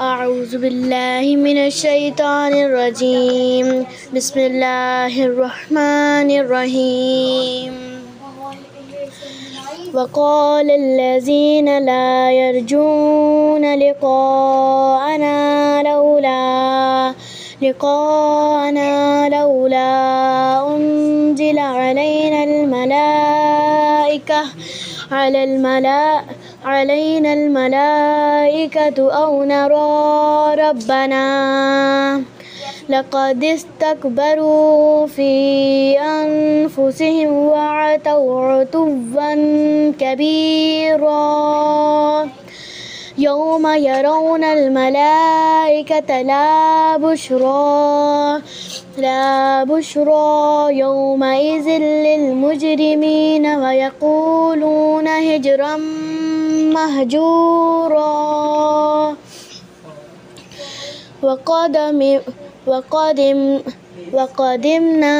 أعوذ بالله من الشيطان الرجيم. بسم الله الرحمن الرحيم. وقال الذين لا يرجون لقاءنا لولا أنزل علينا الملائكة أو نرى ربنا لقد استكبروا في أنفسهم وعتوا عتوا كبيرا. يوم يرون الملائكة لا بشرى يومئذ للمجرمين ويقولون هجرا مهجورا. وقدمنا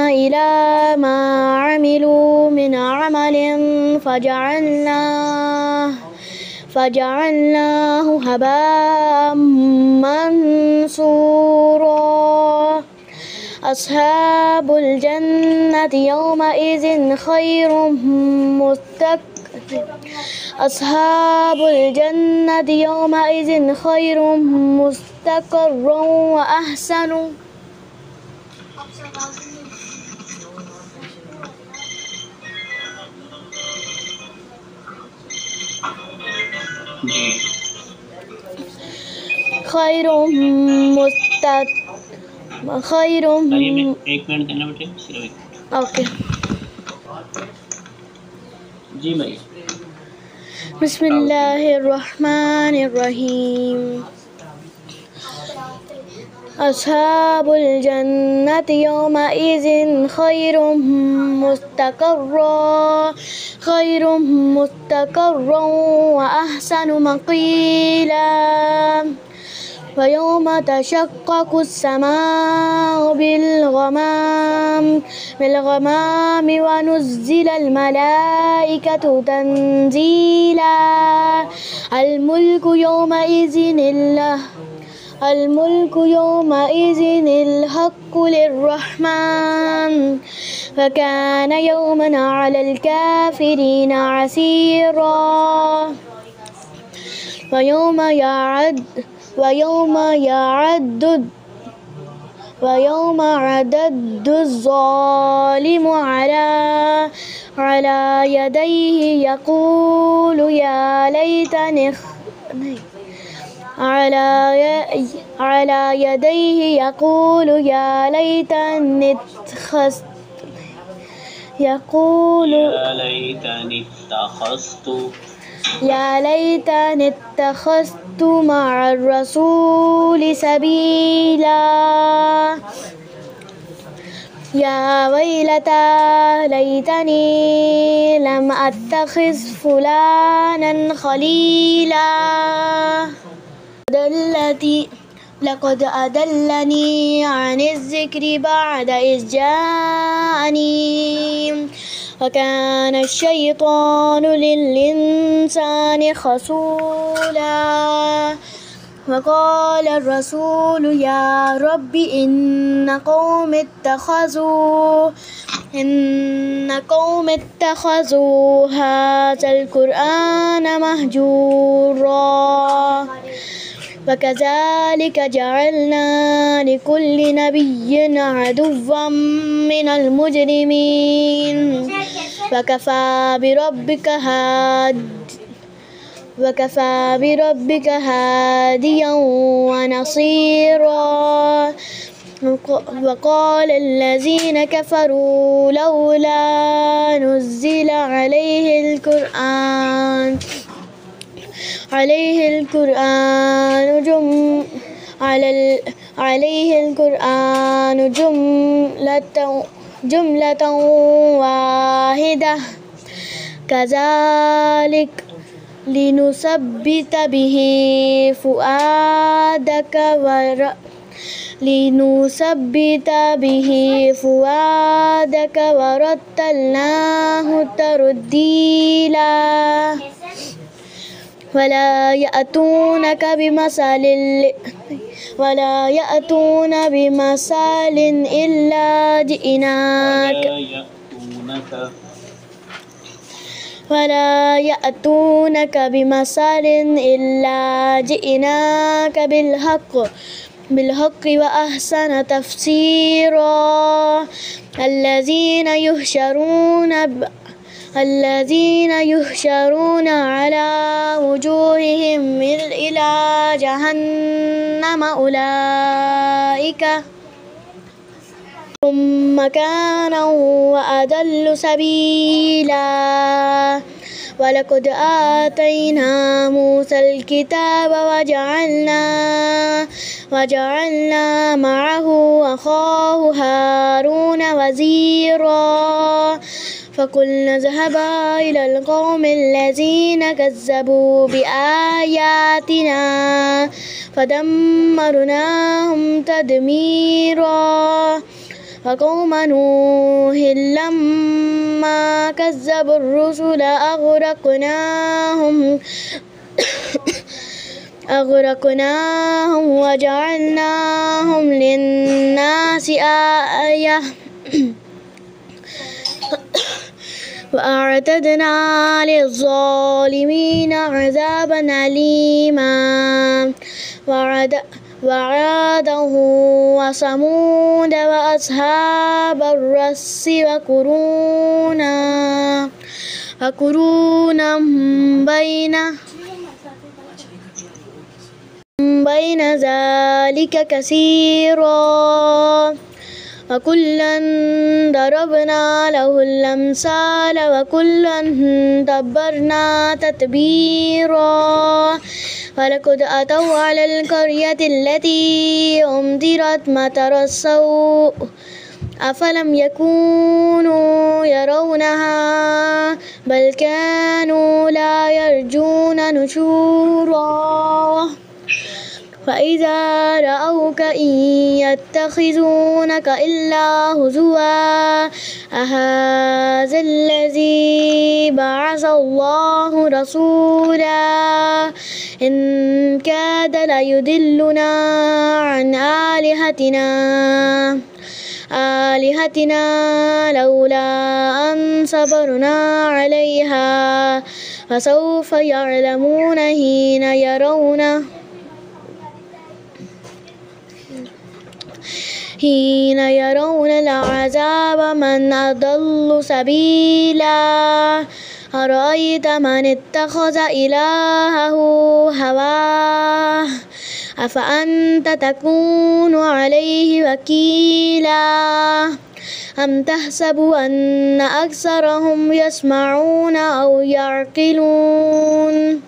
إلى ما عملوا من عمل فجعلناه هباء منثورا. أصحاب الجنة يومئذ خير مستقرا وأحسن एक मिनट देना बेटे, सिर्फ एक मिनट। ओके जी भाई। बिस्मिल्लाहिर्रहमानिर्रहीम। अस्हाबुल जन्नति यौमइज़िन खैरुम मुस्तक़र्रा व अहसनु मक़ीला। ويوم تشقق السماء بالغمام ونزل الملائكة تنزيلا. الملك يومئذ الحق للرحمن وكان يوما على الكافرين عسيرا. ويوم يعض الظالم على يديه يقول يا ليتني اتخذت مع الرسول سبيلا. يا ويلتى ليتني لم أتخذ فلانا خليلا. لقد أضلني عن الذكر بعد إذ جاءني وكان الشيطان للإنسان خذولا. وقال الرسول يا رب إن قوم اتخذوا هذا القرآن مهجورا. وكذلك جعلنا لكل نبي عدوا من المجرمين وكفى بربك هاديا ونصيرا. وقال الذين كفروا لولا نزل عليه القرآن جملة واحدة كذلك لنثبت به فؤادك ورتلناه ترتيلا. ولا يأتونك بمثل إلا جئناك ولا يأتونك بمثل إلا جئناك بالحق وأحسن تفسيرا الذين يحشرون على وجوههم إلى جهنم أولئك هم مكانا وأضل سبيلا ولقد آتينا موسى الكتاب وجعلنا معه أخاه هارون وزيرا فقلنا اذهبا إلى القوم الذين كذبوا بآياتنا فدمرناهم تدميرا وقوم نوح لما كذبوا الرسل أغرقناهم وجعلناهم للناس آية وأعتدنا للظالمين عذابا أليما وعادا وثمود وأصحاب الرس وقرونا بين ذلك كثيرا وكلا ضربنا له الأمثال وكلا تبرنا تتبيرا ولقد أتوا على القرية التي أمطرت مطر السوء أفلم يكونوا يرونها بل كانوا لا يرجون نشورا فإذا رأوك إن يتخذونك إلا هزوا أهذا الذي بعث الله رسولا إن كاد ليضلنا عن آلهتنا لولا أن صبرنا عليها فسوف يعلمون حين يرون العذاب من أضل سبيلا أرأيت من اتخذ إلهه هواه أفأنت تكون عليه وكيلا أم تحسب أن أكثرهم يسمعون أو يعقلون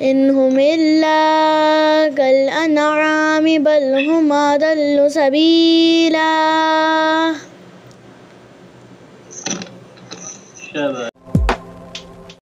إن هم إلا كالأنعام بل هم أضل سبيلا.